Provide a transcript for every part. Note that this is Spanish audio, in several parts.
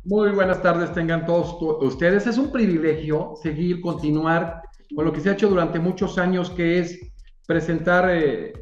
Muy buenas tardes, tengan todos ustedes. Es un privilegio continuar con lo que se ha hecho durante muchos años, que es presentar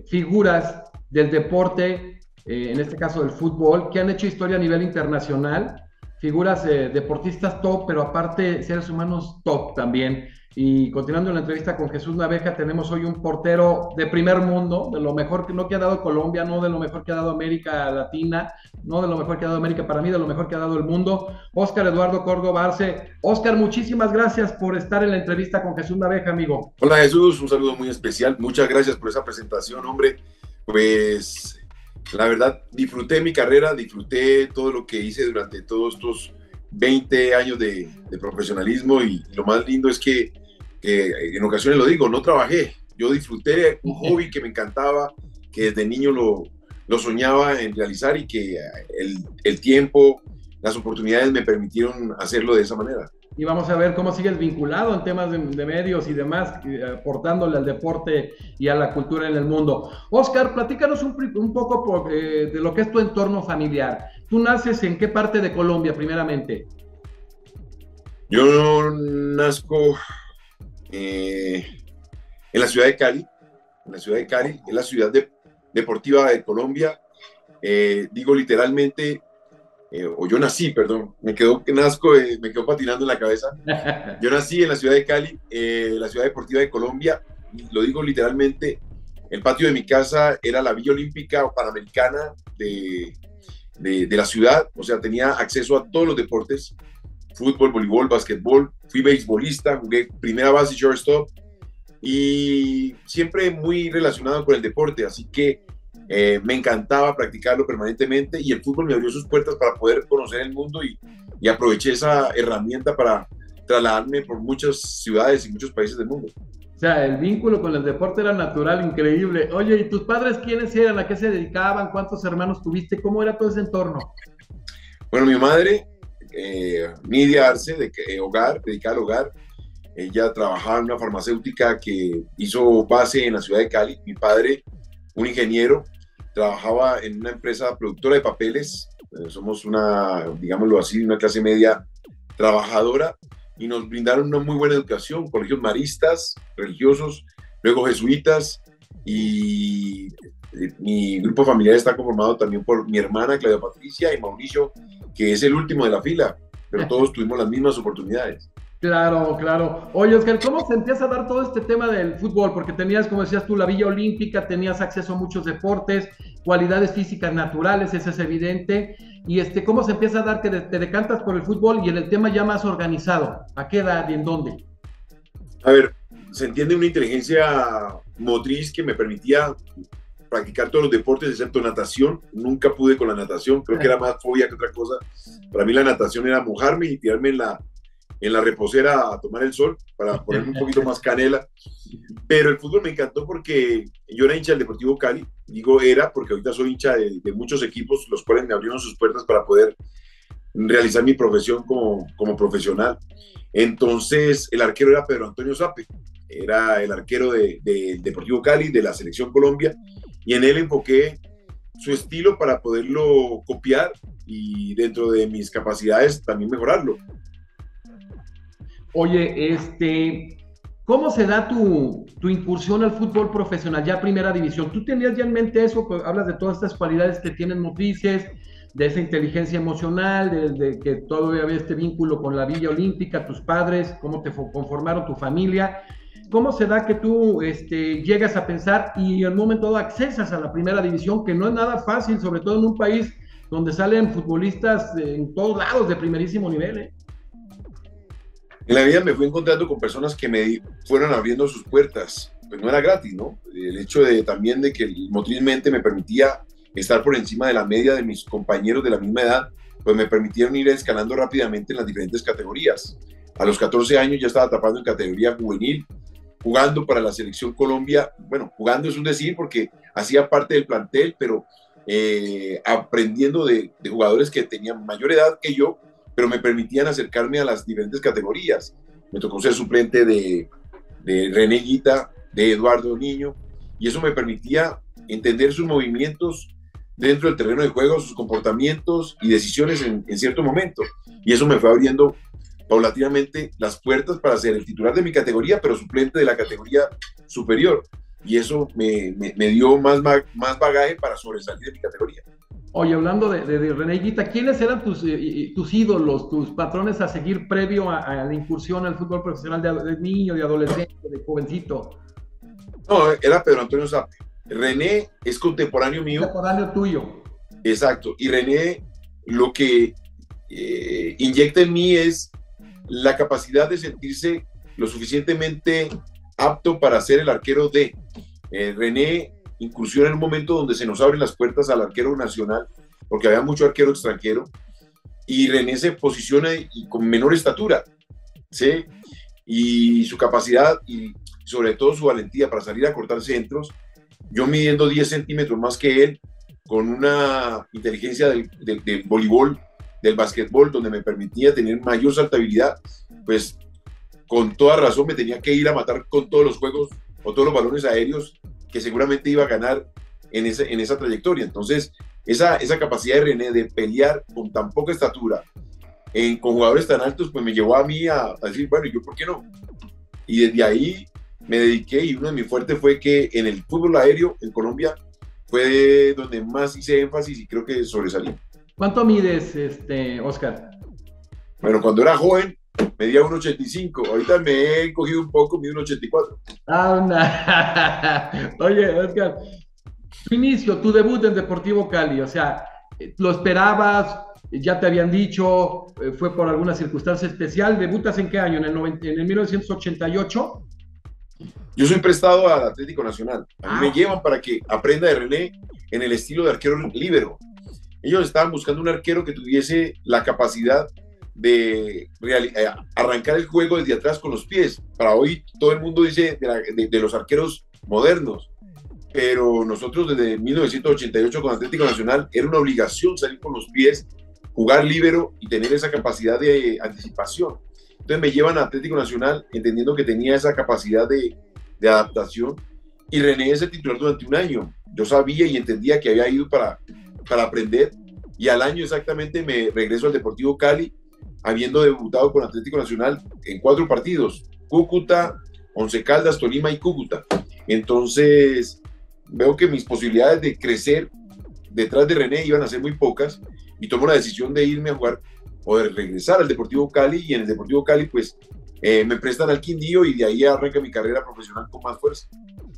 figuras del deporte, en este caso del fútbol, que han hecho historia a nivel internacional, figuras deportistas top, pero aparte seres humanos top también. Y continuando la entrevista con Jesús Naveja, tenemos hoy un portero de primer mundo, de lo mejor que no que ha dado Colombia, no de lo mejor que ha dado América Latina, no de lo mejor que ha dado América, para mí de lo mejor que ha dado el mundo, Óscar Eduardo Córdoba Arce. Óscar, muchísimas gracias por estar en la entrevista con Jesús Naveja, amigo. Hola Jesús, un saludo muy especial, muchas gracias por esa presentación, hombre. Pues la verdad disfruté mi carrera, disfruté todo lo que hice durante todos estos 20 años de profesionalismo, y lo más lindo es que en ocasiones lo digo, no trabajé, yo disfruté un hobby que me encantaba, que desde niño lo soñaba en realizar, y que el tiempo, las oportunidades me permitieron hacerlo de esa manera. Y vamos a ver cómo sigues vinculado en temas de medios y demás, aportándole al deporte y a la cultura en el mundo. Óscar, platícanos un poco de lo que es tu entorno familiar. ¿Tú naces en qué parte de Colombia, primeramente? Yo nazco en la ciudad de Cali. En la ciudad de Cali, es la ciudad deportiva de Colombia. Digo literalmente, o yo nací, perdón, me quedó patinando en la cabeza. Yo nací en la ciudad de Cali, la ciudad deportiva de Colombia, y lo digo literalmente. El patio de mi casa era la Villa Olímpica o Panamericana de la ciudad, o sea, tenía acceso a todos los deportes: fútbol, voleibol, basquetbol. Fui beisbolista, jugué primera base y shortstop, y siempre muy relacionado con el deporte, así que me encantaba practicarlo permanentemente, y el fútbol me abrió sus puertas para poder conocer el mundo, y aproveché esa herramienta para trasladarme por muchas ciudades y muchos países del mundo. O sea, el vínculo con el deporte era natural, increíble. Oye, ¿y tus padres quiénes eran? ¿A qué se dedicaban? ¿Cuántos hermanos tuviste? ¿Cómo era todo ese entorno? Bueno, mi madre, Nidia Arce, dedicada al hogar. Ella trabajaba en una farmacéutica que hizo base en la ciudad de Cali. Mi padre, un ingeniero, trabajaba en una empresa productora de papeles. Somos digámoslo así, una clase media trabajadora, y nos brindaron una muy buena educación, colegios maristas, religiosos, luego jesuitas, y mi grupo familiar está conformado también por mi hermana Claudia Patricia y Mauricio, que es el último de la fila, pero todos tuvimos las mismas oportunidades. Claro, claro. Oye, Oscar, ¿cómo se empieza a dar todo este tema del fútbol? Porque tenías, como decías tú, la Villa Olímpica, tenías acceso a muchos deportes, cualidades físicas naturales, eso es evidente. Y ¿cómo se empieza a dar que te decantas por el fútbol y en el tema ya más organizado? ¿A qué edad y en dónde? A ver, se entiende una inteligencia motriz que me permitía practicar todos los deportes excepto natación. Nunca pude con la natación, creo que era más fobia que otra cosa. Para mí la natación era mojarme y tirarme en la reposera a tomar el sol para ponerme un poquito más canela. Pero el fútbol me encantó porque yo era hincha del Deportivo Cali. Digo era porque ahorita soy hincha de muchos equipos, los cuales me abrieron sus puertas para poder realizar mi profesión como profesional. Entonces el arquero era Pedro Antonio Sape, era el arquero del Deportivo Cali, de la Selección Colombia, y en él enfoqué su estilo para poderlo copiar y dentro de mis capacidades también mejorarlo. Oye, ¿cómo se da tu incursión al fútbol profesional, ya primera división? ¿Tú tenías ya en mente eso? Pues hablas de todas estas cualidades que tienen motrices, de esa inteligencia emocional, de que todavía había este vínculo con la Villa Olímpica, tus padres, cómo te conformaron tu familia. ¿Cómo se da que tú llegas a pensar y en un momento dado accesas a la primera división, que no es nada fácil, sobre todo en un país donde salen futbolistas en todos lados de primerísimo nivel, ¿eh? En la vida me fui encontrando con personas que me fueron abriendo sus puertas. Pues no era gratis, ¿no? El hecho también de que motrizmente me permitía estar por encima de la media de mis compañeros de la misma edad, pues me permitieron ir escalando rápidamente en las diferentes categorías. A los 14 años ya estaba atrapando en categoría juvenil, jugando para la Selección Colombia. Bueno, jugando es un decir porque hacía parte del plantel, pero aprendiendo de jugadores que tenían mayor edad que yo, pero me permitían acercarme a las diferentes categorías. Me tocó ser suplente de René Guita, de Eduardo Niño, y eso me permitía entender sus movimientos dentro del terreno de juego, sus comportamientos y decisiones en cierto momento. Y eso me fue abriendo paulatinamente las puertas para ser el titular de mi categoría, pero suplente de la categoría superior. Y eso me dio más bagaje para sobresalir de mi categoría. Oye, hablando de René Higuita, ¿quiénes eran tus ídolos, tus patrones a seguir previo a la incursión al fútbol profesional de niño, de adolescente, de jovencito? No, era Pedro Antonio Sape. René es contemporáneo mío. Contemporáneo tuyo. Exacto. Y René lo que inyecta en mí es la capacidad de sentirse lo suficientemente apto para ser el arquero de. René incursiona en un momento donde se nos abren las puertas al arquero nacional, porque había mucho arquero extranjero, y René se posiciona y con menor estatura, ¿sí? Y su capacidad y sobre todo su valentía para salir a cortar centros, yo midiendo 10 centímetros más que él, con una inteligencia del voleibol, del básquetbol, donde me permitía tener mayor saltabilidad, pues con toda razón me tenía que ir a matar con todos los juegos o todos los balones aéreos que seguramente iba a ganar en esa trayectoria. Entonces, esa capacidad de René de pelear con tan poca estatura, con jugadores tan altos, pues me llevó a mí a decir, bueno, ¿y yo por qué no? Y desde ahí me dediqué, y uno de mis fuertes fue que en el fútbol aéreo en Colombia fue donde más hice énfasis y creo que sobresalí. ¿Cuánto mides, Oscar? Bueno, cuando era joven medía 1,85. Ahorita me he cogido un poco, mido 1,84. Oye, Oscar, tu inicio, tu debut en Deportivo Cali, o sea, ¿lo esperabas? Ya te habían dicho, fue por alguna circunstancia especial. ¿Debutas en qué año? ¿En el 1988? Yo soy prestado al Atlético Nacional. A mí me llevan para que aprenda de René en el estilo de arquero líbero. Ellos estaban buscando un arquero que tuviese la capacidad de arrancar el juego desde atrás con los pies. Para hoy todo el mundo dice de los arqueros modernos, pero nosotros desde 1988 con Atlético Nacional era una obligación salir con los pies, jugar líbero y tener esa capacidad de anticipación. Entonces me llevan a Atlético Nacional entendiendo que tenía esa capacidad de adaptación, y René es el titular durante un año. Yo sabía y entendía que había ido para aprender, y al año exactamente me regreso al Deportivo Cali, habiendo debutado con Atlético Nacional en 4 partidos: Cúcuta, Once Caldas, Tolima y Cúcuta. Entonces veo que mis posibilidades de crecer detrás de René iban a ser muy pocas, y tomo la decisión de irme a jugar o de regresar al Deportivo Cali, y en el Deportivo Cali pues me prestan al Quindío, y de ahí arranca mi carrera profesional con más fuerza.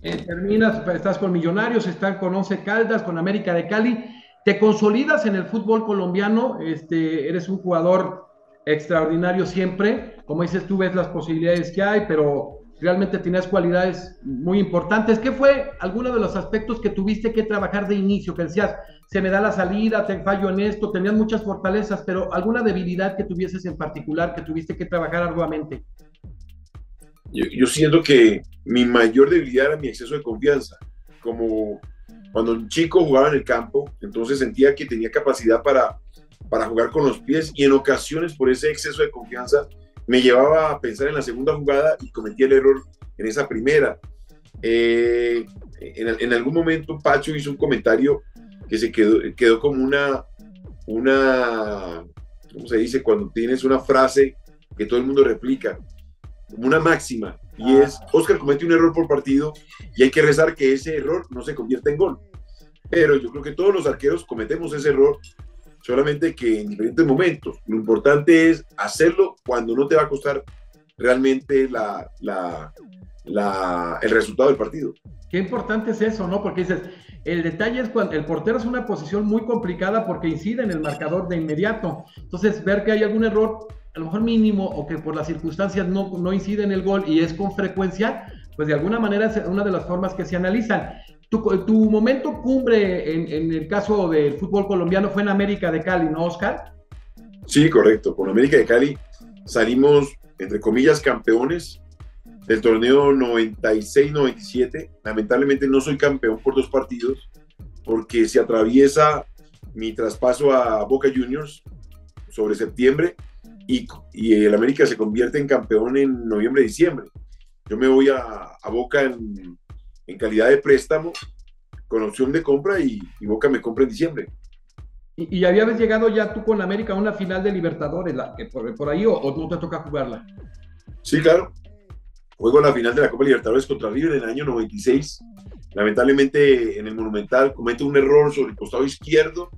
Terminas, estás con Millonarios, están con Once Caldas, con América de Cali, te consolidas en el fútbol colombiano, eres un jugador extraordinario siempre, como dices tú, ves las posibilidades que hay, pero realmente tienes cualidades muy importantes. ¿Qué fue alguno de los aspectos que tuviste que trabajar de inicio? Que decías, se me da la salida, te fallo en esto, tenías muchas fortalezas, pero alguna debilidad que tuvieses en particular, que tuviste que trabajar arduamente. Yo siento que mi mayor debilidad era mi exceso de confianza. Como cuando un chico jugaba en el campo, entonces sentía que tenía capacidad para jugar con los pies, y en ocasiones por ese exceso de confianza me llevaba a pensar en la segunda jugada y cometía el error en esa primera. En algún momento Pacho hizo un comentario que se quedó como una, ¿cómo se dice? Cuando tienes una frase que todo el mundo replica, como una máxima, y es: Oscar comete un error por partido y hay que rezar que ese error no se convierta en gol. Pero yo creo que todos los arqueros cometemos ese error, solamente que en diferentes momentos. Lo importante es hacerlo cuando no te va a costar realmente el resultado del partido. Qué importante es eso, ¿no? Porque dices, el detalle es cuando el portero es una posición muy complicada porque incide en el marcador de inmediato. Entonces, ver que hay algún error, a lo mejor mínimo, o que por las circunstancias no incide en el gol y es con frecuencia, pues de alguna manera es una de las formas que se analizan. Tu momento cumbre en el caso del fútbol colombiano fue en América de Cali, ¿no, Oscar? Sí, correcto. Con América de Cali salimos, entre comillas, campeones del torneo 96-97. Lamentablemente no soy campeón por 2 partidos, porque se atraviesa mi traspaso a Boca Juniors sobre septiembre, y el América se convierte en campeón en noviembre-diciembre. Yo me voy a Boca en calidad de préstamo, con opción de compra y Boca me compra en diciembre. Y habías llegado ya tú con América a una final de Libertadores, que por ahí, o no te toca jugarla. Sí, claro. Juego la final de la Copa Libertadores contra River en el año 96. Lamentablemente en el Monumental comete un error sobre el costado izquierdo,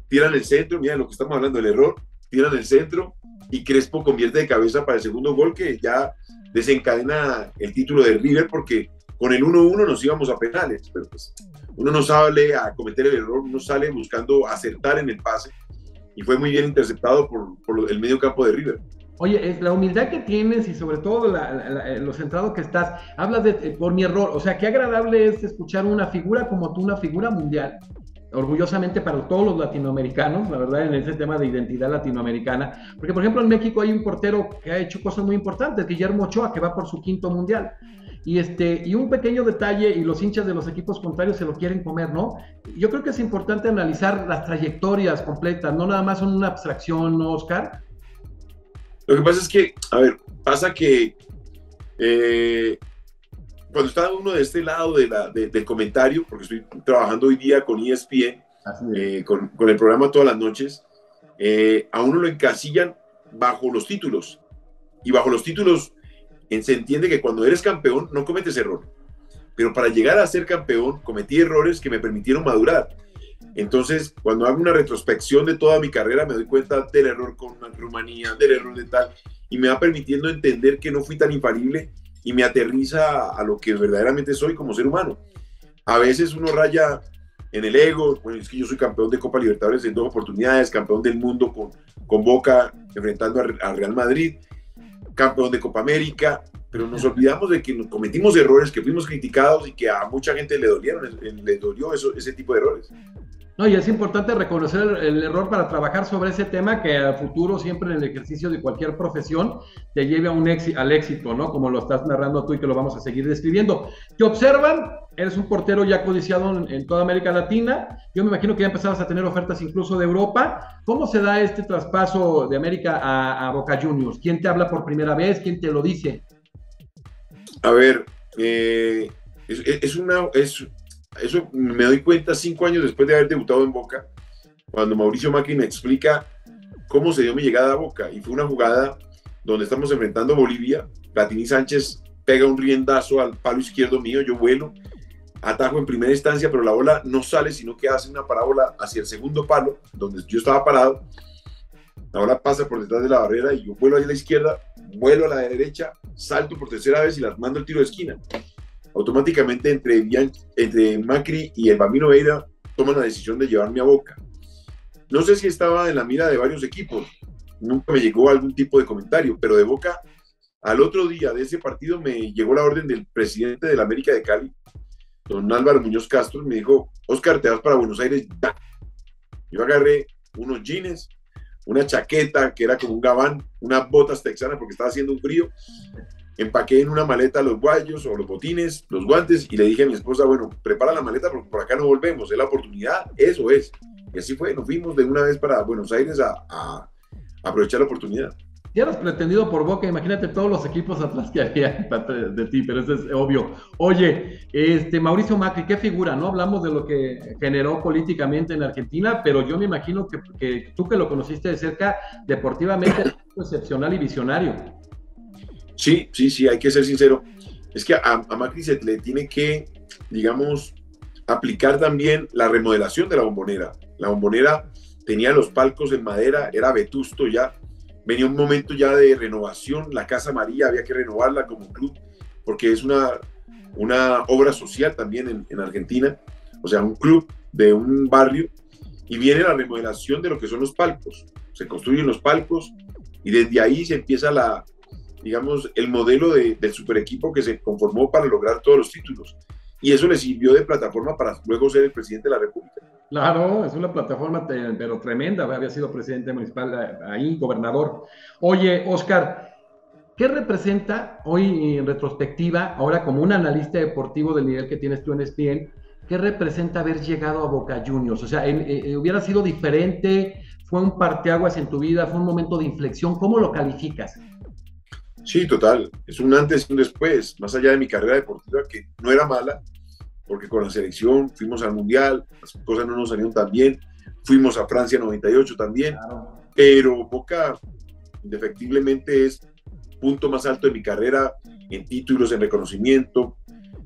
tiran el centro, mira lo que estamos hablando, el error, tiran el centro y Crespo convierte de cabeza para el segundo gol que ya desencadena el título de River, porque con el 1-1 nos íbamos a penales, pero pues uno no sale a cometer el error, uno sale buscando acertar en el pase y fue muy bien interceptado por el medio campo de River. Oye, es la humildad que tienes y sobre todo lo centrado que estás, hablas de por mi error, o sea, qué agradable es escuchar una figura como tú, una figura mundial, orgullosamente para todos los latinoamericanos, la verdad, en ese tema de identidad latinoamericana, porque por ejemplo en México hay un portero que ha hecho cosas muy importantes, Guillermo Ochoa, que va por su 5º mundial, y un pequeño detalle, y los hinchas de los equipos contrarios se lo quieren comer, ¿no? Yo creo que es importante analizar las trayectorias completas, no nada más son una abstracción, ¿no, Oscar? Lo que pasa es que, a ver, pasa que cuando está uno de este lado del comentario, porque estoy trabajando hoy día con ESPN, con el programa todas las noches, a uno lo encasillan bajo los títulos. Y bajo los títulos se entiende que cuando eres campeón no cometes error. Pero para llegar a ser campeón cometí errores que me permitieron madurar. Entonces, cuando hago una retrospección de toda mi carrera, me doy cuenta del error con Rumanía, del error de tal, y me va permitiendo entender que no fui tan infalible y me aterriza a lo que verdaderamente soy como ser humano. A veces uno raya en el ego, bueno, es que yo soy campeón de Copa Libertadores en 2 oportunidades, campeón del mundo con Boca enfrentando a Real Madrid, campeón de Copa América, pero nos olvidamos de que cometimos errores, que fuimos criticados y que a mucha gente le dolió ese tipo de errores. No, y es importante reconocer el error para trabajar sobre ese tema que a futuro siempre en el ejercicio de cualquier profesión te lleve al éxito, ¿no? Como lo estás narrando tú y que lo vamos a seguir describiendo. Te observan, eres un portero ya codiciado en toda América Latina. Yo me imagino que ya empezabas a tener ofertas incluso de Europa. ¿Cómo se da este traspaso de América a Boca Juniors? ¿Quién te habla por primera vez? ¿Quién te lo dice? A ver, eso me doy cuenta 5 años después de haber debutado en Boca, cuando Mauricio Macri me explica cómo se dio mi llegada a Boca, y fue una jugada donde estamos enfrentando a Bolivia, Platini Sánchez pega un riendazo al palo izquierdo mío, yo vuelo, atajo en primera instancia, pero la bola no sale, sino que hace una parábola hacia el segundo palo, donde yo estaba parado, la bola pasa por detrás de la barrera y yo vuelo a la izquierda, vuelo a la derecha, salto por tercera vez y las mando el tiro de esquina. Automáticamente entre Macri y el Bambino Veira toman la decisión de llevarme a Boca. No sé si estaba en la mira de varios equipos, nunca me llegó algún tipo de comentario, pero de Boca, al otro día de ese partido me llegó la orden del presidente de la América de Cali, don Álvaro Muñoz Castro, me dijo: Oscar, te vas para Buenos Aires ya. Yo agarré unos jeans, una chaqueta que era como un gabán, unas botas texanas porque estaba haciendo un frío, empaqué en una maleta los guayos o los botines, los guantes, y le dije a mi esposa: bueno, prepara la maleta porque por acá no volvemos, es la oportunidad, eso es. Y así fue, nos fuimos de una vez para Buenos Aires a aprovechar la oportunidad. Ya eras pretendido por Boca, imagínate todos los equipos atrás que había de ti, pero eso es obvio. Oye, Mauricio Macri, qué figura, ¿no? Hablamos de lo que generó políticamente en Argentina, pero yo me imagino que tú que lo conociste de cerca, deportivamente es excepcional y visionario. Sí, hay que ser sincero. Es que a Macri se le tiene que, digamos, aplicar también la remodelación de la Bombonera. La Bombonera tenía los palcos en madera, era vetusto ya. Venía un momento ya de renovación, la Casa María había que renovarla como club, porque es una obra social también en Argentina, o sea, un club de un barrio, y viene la remodelación de lo que son los palcos. Se construyen los palcos y desde ahí se empieza digamos, el modelo del super equipo que se conformó para lograr todos los títulos. Y eso le sirvió de plataforma para luego ser el presidente de la República. Claro, es una plataforma pero tremenda, había sido presidente municipal ahí, gobernador. Oye, Oscar, ¿qué representa hoy en retrospectiva, ahora como un analista deportivo del nivel que tienes tú en ESPN, qué representa haber llegado a Boca Juniors? O sea, ¿hubiera sido diferente? ¿Fue un parteaguas en tu vida? ¿Fue un momento de inflexión? ¿Cómo lo calificas? Sí, total. Es un antes y un después. Más allá de mi carrera deportiva, que no era mala, porque con la selección fuimos al Mundial, las cosas no nos salieron tan bien, fuimos a Francia 98 también, Claro. pero Boca indefectiblemente es punto más alto de mi carrera en títulos, en reconocimiento,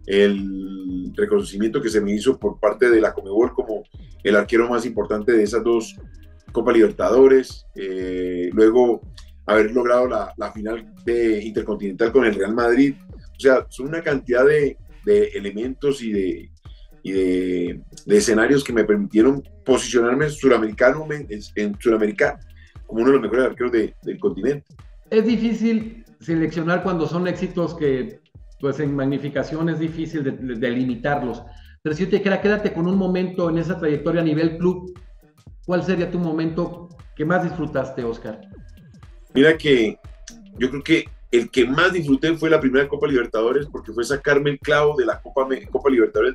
el reconocimiento que se me hizo por parte de la Conmebol como el arquero más importante de esas dos Copa Libertadores, luego haber logrado la final de Intercontinental con el Real Madrid. O sea, son una cantidad de elementos y de escenarios que me permitieron posicionarme en Sudamérica como uno de los mejores arqueros del continente. Es difícil seleccionar cuando son éxitos que, pues en magnificación es difícil de limitarlos. Pero si yo te dijera, quédate con un momento en esa trayectoria a nivel club, ¿cuál sería tu momento que más disfrutaste, Oscar? Mira que yo creo que el que más disfruté fue la primera Copa Libertadores, porque fue sacarme el clavo de la Copa Libertadores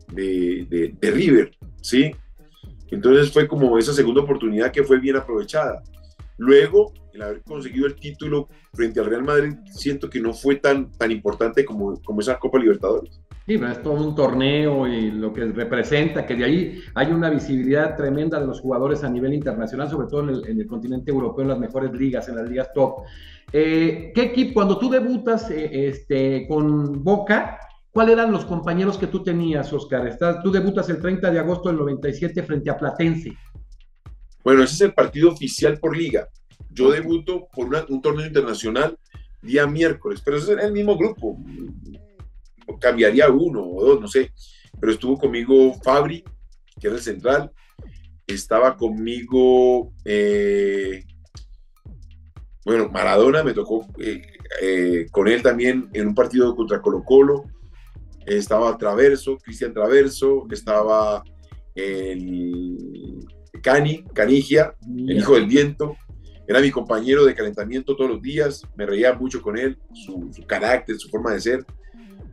de River, ¿sí? Entonces fue como esa segunda oportunidad que fue bien aprovechada. Luego, el haber conseguido el título frente al Real Madrid, siento que no fue tan importante como esa Copa Libertadores. Sí, es todo un torneo y lo que representa, que de ahí hay una visibilidad tremenda de los jugadores a nivel internacional, sobre todo en el continente europeo, en las mejores ligas, en las ligas top. ¿Qué equipo, cuando tú debutas con Boca, cuáles eran los compañeros que tú tenías, Oscar? Tú debutas el 30 de agosto del 97 frente a Platense. Bueno, ese es el partido oficial por liga. Yo debuto por un torneo internacional día miércoles, pero ese era el mismo grupo. Cambiaría uno o dos, no sé. Pero estuvo conmigo Fabri, que era el central. Estaba conmigo, Maradona, me tocó con él también en un partido contra Colo-Colo. Estaba Cristian Traverso, estaba el Canigia, el hijo del viento. Era mi compañero de calentamiento todos los días, me reía mucho con él, su carácter, su forma de ser.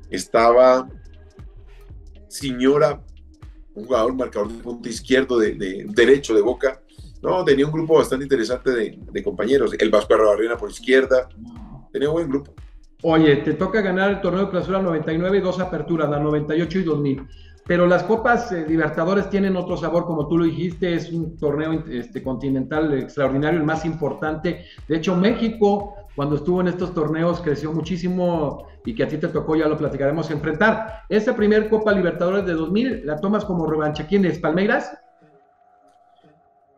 Estaba Ciñora, un jugador marcador de punta izquierdo, de derecho de Boca. No, tenía un grupo bastante interesante de compañeros. El Vasco Arrabarrena por izquierda. Tenía un buen grupo. Oye, te toca ganar el torneo de clausura 99 y dos aperturas, la 98 y 2000. Pero las Copas Libertadores tienen otro sabor, como tú lo dijiste, es un torneo continental extraordinario, el más importante. De hecho, México, cuando estuvo en estos torneos, creció muchísimo y que a ti te tocó, ya lo platicaremos, enfrentar. Esa primer Copa Libertadores de 2000, ¿la tomas como revancha? ¿Quién es? ¿Palmeiras?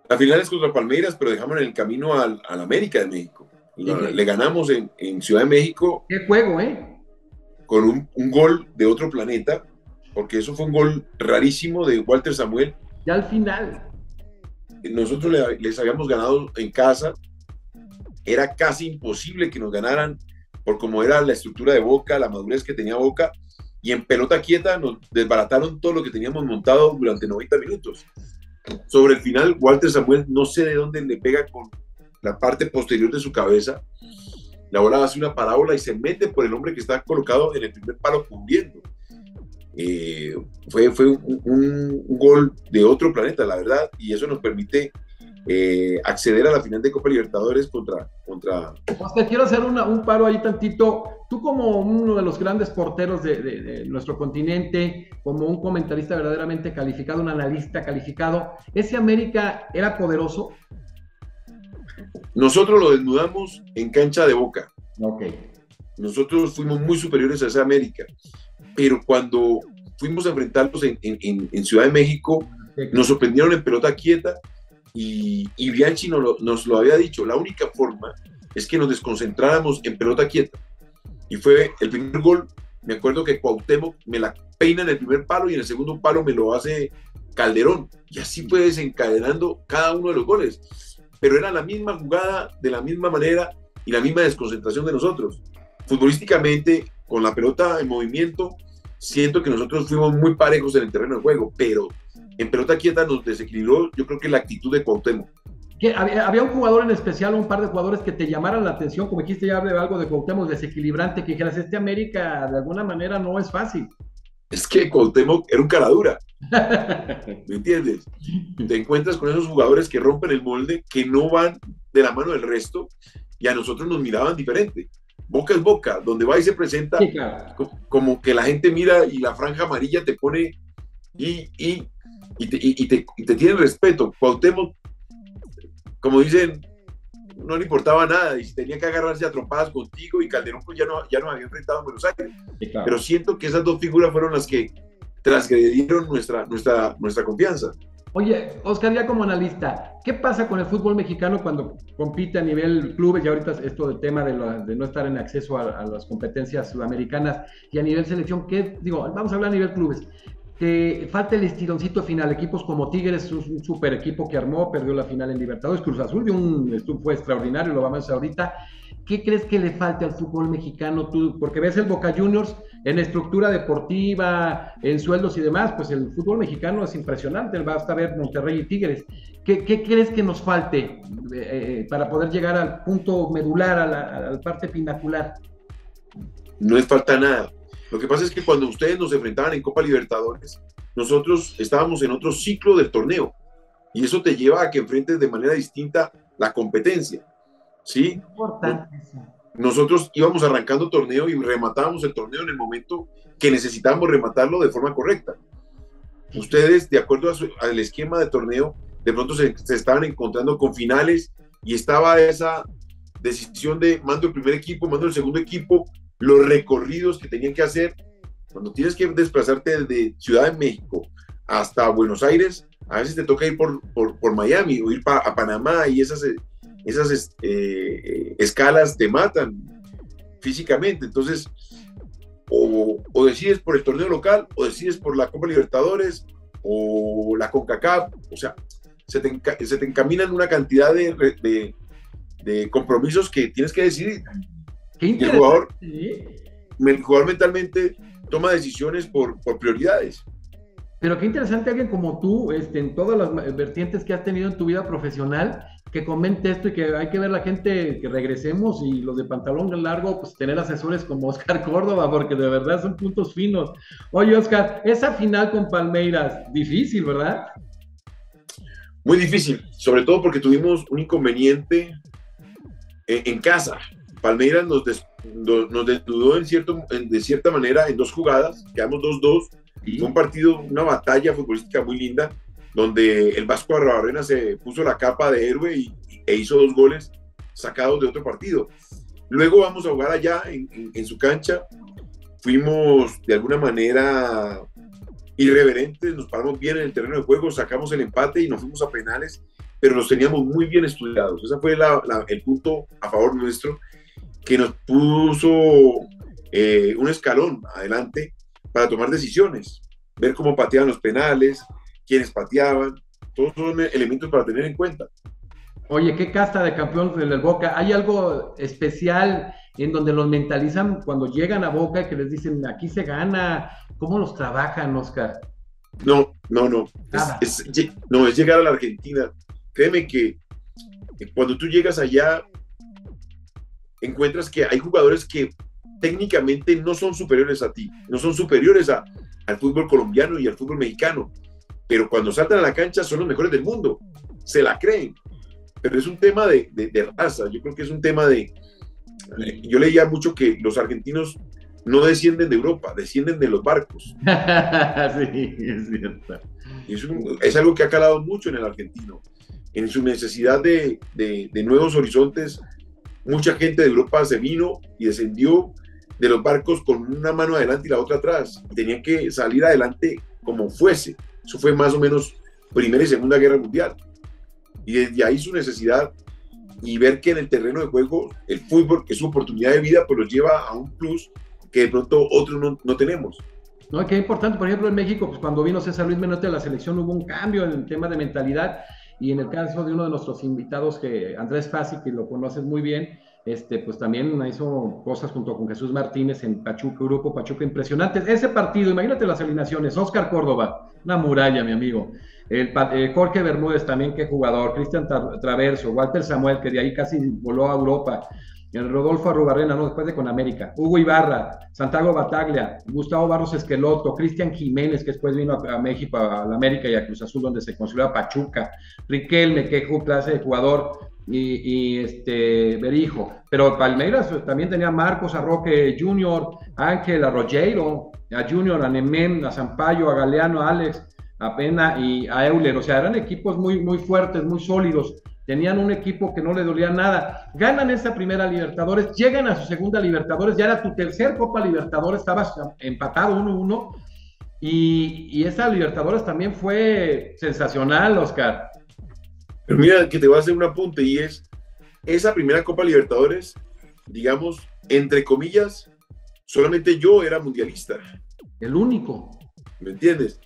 La final es contra Palmeiras, pero dejamos en el camino al América de México. Le ganamos en Ciudad de México. ¡Qué juego, eh! Con un gol de otro planeta, porque eso fue un gol rarísimo de Walter Samuel. Ya al final. Nosotros les habíamos ganado en casa. Era casi imposible que nos ganaran por cómo era la estructura de Boca, la madurez que tenía Boca. Y en pelota quieta nos desbarataron todo lo que teníamos montado durante 90 minutos. Sobre el final, Walter Samuel, no sé de dónde le pega con la parte posterior de su cabeza. La bola hace una parábola y se mete por el hombre que está colocado en el primer palo cubriendo. Fue un gol de otro planeta, la verdad, y eso nos permite acceder a la final de Copa Libertadores contra... Oscar, quiero hacer un paro ahí tantito. Tú como uno de los grandes porteros de nuestro continente, como un comentarista verdaderamente calificado, un analista calificado, ¿ese América era poderoso? Nosotros lo desnudamos en cancha de Boca. Ok. Nosotros fuimos muy superiores a esa América, pero cuando fuimos a enfrentarlos en Ciudad de México, nos sorprendieron en pelota quieta y Bianchi nos lo había dicho, la única forma es que nos desconcentráramos en pelota quieta. Y fue el primer gol, me acuerdo que Cuauhtémoc me la peina en el primer palo y en el segundo palo me lo hace Calderón, y así fue desencadenando cada uno de los goles. Pero era la misma jugada, de la misma manera y la misma desconcentración de nosotros. Futbolísticamente, con la pelota en movimiento, siento que nosotros fuimos muy parejos en el terreno de juego, pero en pelota quieta nos desequilibró, yo creo que la actitud de Cuauhtémoc. ¿Había un jugador en especial o un par de jugadores que te llamaran la atención, como dijiste ya algo de Cuauhtémoc, desequilibrante, que dijeras, América de alguna manera no es fácil? Es que Cuauhtémoc era un cara dura. ¿Me entiendes? Te encuentras con esos jugadores que rompen el molde, que no van de la mano del resto, y a nosotros nos miraban diferente. Boca es Boca, donde va y se presenta, Sí, claro. como que la gente mira y la franja amarilla te pone y te tiene respeto. Cuauhtémoc, como dicen, no le importaba nada y tenía que agarrarse a trompadas contigo, y Calderón pues ya no había enfrentado en Buenos Aires. Sí, claro. Pero siento que esas dos figuras fueron las que transgredieron nuestra confianza. Oye, Oscar, ya como analista, ¿qué pasa con el fútbol mexicano cuando compite a nivel clubes? Y ahorita esto del tema de no estar en acceso a las competencias sudamericanas, y a nivel selección, vamos a hablar a nivel clubes, que falta el estironcito final. Equipos como Tigres, un super equipo que armó, perdió la final en Libertadores. Cruz Azul fue extraordinario, lo vamos a ver ahorita. ¿Qué crees que le falta al fútbol mexicano tú? Porque ves el Boca Juniors en estructura deportiva, en sueldos y demás, pues el fútbol mexicano es impresionante. Basta ver Monterrey y Tigres. ¿Qué crees que nos falte para poder llegar al punto medular, a la parte pinacular? No les falta nada. Lo que pasa es que cuando ustedes nos enfrentaban en Copa Libertadores, nosotros estábamos en otro ciclo del torneo, y eso te lleva a que enfrentes de manera distinta la competencia, ¿sí? Importante. Nosotros íbamos arrancando torneo y rematábamos el torneo en el momento que necesitábamos rematarlo de forma correcta. Ustedes, de acuerdo al esquema de torneo, de pronto se estaban encontrando con finales, y estaba esa decisión de mando el primer equipo, mando el segundo equipo, los recorridos que tenían que hacer. Cuando tienes que desplazarte desde Ciudad de México hasta Buenos Aires, a veces te toca ir por Miami o ir a Panamá, y esas escalas te matan físicamente. Entonces, o decides por el torneo local, o decides por la Copa Libertadores o la CONCACAF. O sea, se te encaminan una cantidad de compromisos que tienes que decidir. El jugador mentalmente toma decisiones por prioridades. Pero qué interesante alguien como tú, en todas las vertientes que has tenido en tu vida profesional, que comente esto, y que hay que ver la gente que regresemos, y los de pantalón largo, pues tener asesores como Oscar Córdoba, porque de verdad son puntos finos. Oye, Oscar, esa final con Palmeiras, difícil, ¿verdad? Muy difícil, sobre todo porque tuvimos un inconveniente en casa. Palmeiras nos desnudó de cierta manera en 2 jugadas, quedamos 2-2. Sí. Fue un partido, una batalla futbolística muy linda, donde el Vasco Arruabarrena se puso la capa de héroe e hizo 2 goles sacados de otro partido. Luego vamos a jugar allá en su cancha. Fuimos de alguna manera irreverentes, nos paramos bien en el terreno de juego, sacamos el empate y nos fuimos a penales, pero los teníamos muy bien estudiados. Ese fue el punto a favor nuestro, que nos puso un escalón adelante para tomar decisiones, ver cómo pateaban los penales, quiénes pateaban. Todos son elementos para tener en cuenta. Oye, qué casta de campeón del Boca. ¿Hay algo especial en donde los mentalizan cuando llegan a Boca, y que les dicen, aquí se gana? ¿Cómo los trabajan, Oscar? No. Es llegar a la Argentina. Créeme que cuando tú llegas allá, encuentras que hay jugadores que técnicamente no son superiores a ti, no son superiores al fútbol colombiano y al fútbol mexicano, pero cuando saltan a la cancha son los mejores del mundo, se la creen. Pero es un tema de raza. Yo creo que es un tema yo leía mucho que los argentinos no descienden de Europa, descienden de los barcos. Sí, es cierto. Es algo que ha calado mucho en el argentino, en su necesidad de nuevos horizontes. Mucha gente de Europa se vino y descendió de los barcos con una mano adelante y la otra atrás, y tenían que salir adelante como fuese. Eso fue más o menos Primera y Segunda Guerra Mundial, y desde ahí su necesidad, y ver que en el terreno de juego el fútbol, que es su oportunidad de vida, pues los lleva a un plus que de pronto otros no tenemos. No, qué importante. Por ejemplo, en México, pues cuando vino César Luis Menotti a la selección, hubo un cambio en el tema de mentalidad, y en el caso de uno de nuestros invitados, Andrés Fassi, que lo conoces muy bien, pues también hizo cosas junto con Jesús Martínez en Pachuca, Grupo Pachuca, impresionantes. Ese partido, imagínate las alineaciones: Oscar Córdoba, una muralla, mi amigo. Jorge Bermúdez también, qué jugador. Cristian Traverso, Walter Samuel, que de ahí casi voló a Europa. El Rodolfo Arrubarrena, después de con América. Hugo Ibarra, Santiago Bataglia, Gustavo Barros Esqueloto, Cristian Jiménez, que después vino a México, a la América y a Cruz Azul, donde se consolidó a Pachuca. Riquelme, qué clase de jugador. Berijo. Pero Palmeiras también tenía a Marcos, a Roque Junior, a Ángel, a Rogero, a Junior, a Nemem, a Sampaio, a Galeano, a Alex, a Pena y a Euler. O sea, eran equipos muy, muy fuertes, muy sólidos. Tenían un equipo que no le dolía nada. Ganan esa primera Libertadores, llegan a su segunda Libertadores, ya era tu tercer Copa Libertadores, estabas empatado 1-1. Y esa Libertadores también fue sensacional, Oscar. Pero mira, que te voy a hacer un apunte y es, esa primera Copa Libertadores, digamos, entre comillas, solamente yo era mundialista. El único. ¿Me entiendes?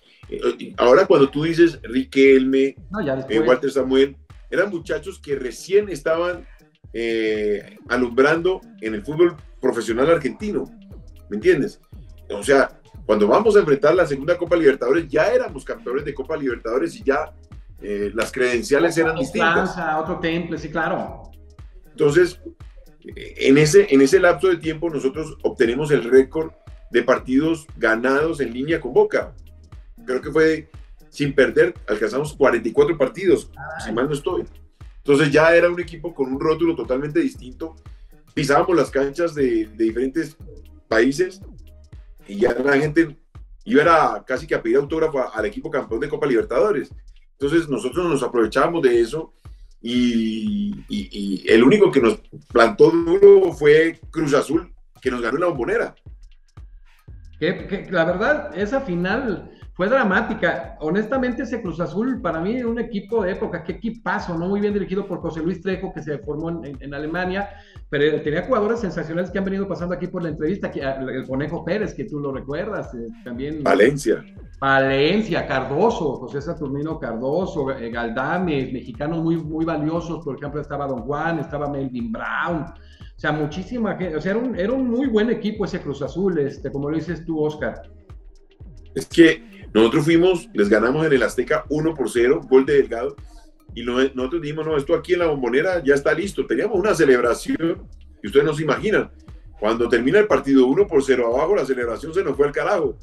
Ahora cuando tú dices Riquelme, No, Walter Samuel, eran muchachos que recién estaban alumbrando en el fútbol profesional argentino. ¿Me entiendes? O sea, cuando vamos a enfrentar la segunda Copa Libertadores, ya éramos campeones de Copa Libertadores y ya las credenciales eran distintas. Otro temple, sí, claro. Entonces, en ese lapso de tiempo nosotros obtenemos el récord de partidos ganados en línea con Boca. Creo que fue sin perder, alcanzamos 44 partidos, si mal no estoy. Entonces ya era un equipo con un rótulo totalmente distinto. Pisábamos las canchas de diferentes países y ya la gente iba casi que a pedir autógrafo al equipo campeón de Copa Libertadores. Entonces nosotros nos aprovechábamos de eso y el único que nos plantó duro fue Cruz Azul, que nos ganó en la Bombonera. Que la verdad, esa final fue dramática. Honestamente, ese Cruz Azul, para mí, un equipo de época, qué equipazo, ¿no? Muy bien dirigido por José Luis Trejo, que se formó en Alemania, pero tenía jugadores sensacionales que han venido pasando aquí por la entrevista, el Conejo Pérez, que tú lo recuerdas, también. Valencia, Cardoso, José Saturnino Cardoso, Galdames, mexicanos muy, muy valiosos, por ejemplo, estaba Don Juan, estaba Melvin Brown, o sea, muchísima gente, o sea, era un muy buen equipo ese Cruz Azul, como lo dices tú, Oscar. Es que nosotros les ganamos en el Azteca 1-0, gol de Delgado, y nosotros dijimos, no, esto aquí en la Bombonera ya está listo. Teníamos una celebración, y ustedes no se imaginan, cuando termina el partido 1-0 abajo, la celebración se nos fue al carajo.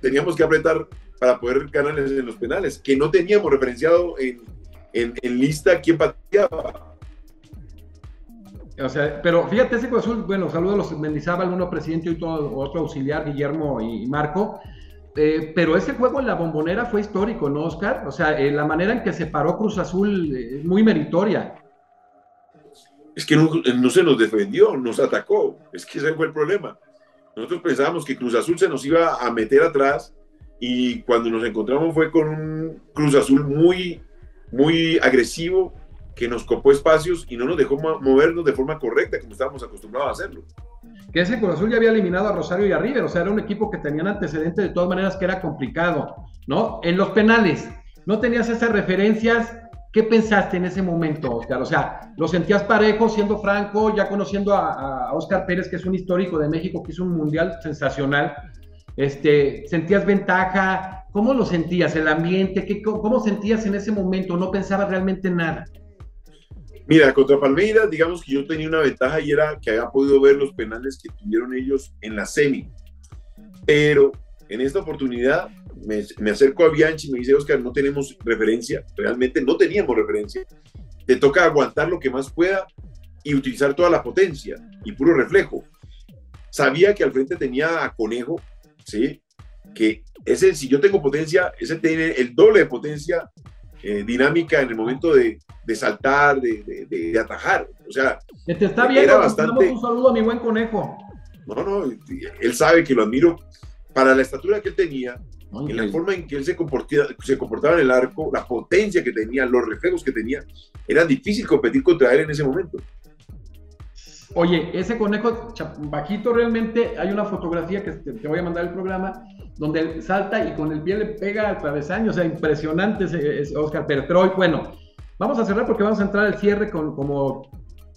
Teníamos que apretar para poder ganarles en los penales, que no teníamos referenciado en lista quién pateaba. O sea, pero fíjate, ese Cruz Azul, bueno, saludos a los Mendizábal, uno presidente y otro auxiliar, Guillermo y Marco. Pero ese juego en la Bombonera fue histórico, ¿no, Oscar? O sea, la manera en que se paró Cruz Azul es muy meritoria. Es que no se nos defendió, nos atacó. Es que ese fue el problema. Nosotros pensábamos que Cruz Azul se nos iba a meter atrás y cuando nos encontramos fue con un Cruz Azul muy, muy agresivo que nos copó espacios y no nos dejó movernos de forma correcta como estábamos acostumbrados a hacerlo. Que ese Cruz Azul ya había eliminado a Rosario y a River, o sea, era un equipo que tenían antecedentes de todas maneras que era complicado, ¿no? En los penales, ¿no tenías esas referencias? ¿Qué pensaste en ese momento, Oscar? O sea, ¿lo sentías parejo, siendo franco, ya conociendo a Oscar Pérez, que es un histórico de México, que hizo un mundial sensacional? ¿Sentías ventaja? ¿Cómo lo sentías? ¿El ambiente? ¿Cómo sentías en ese momento? ¿No pensabas realmente nada? Mira, contra Palmeiras, digamos que yo tenía una ventaja y era que había podido ver los penales que tuvieron ellos en la semi. Pero en esta oportunidad me acerco a Bianchi y me dice, Oscar, no tenemos referencia, realmente no teníamos referencia. Te toca aguantar lo que más pueda y utilizar toda la potencia y puro reflejo. Sabía que al frente tenía a Conejo, ¿sí? Que si yo tengo potencia, ese tiene el doble de potencia dinámica en el momento de saltar, de atajar. O sea, te está viendo, era bastante... Un saludo a mi buen Conejo. No, él sabe que lo admiro. Para la estatura que él tenía, en la forma en que él se comportaba en el arco, la potencia que tenía, los reflejos que tenía, era difícil competir contra él en ese momento. Oye, ese Conejo bajito, realmente hay una fotografía que te voy a mandar el programa, donde él salta y con el pie le pega al travesaño, o sea, impresionante ese Oscar Pérez. Pero hoy, bueno, vamos a cerrar porque vamos a entrar al cierre como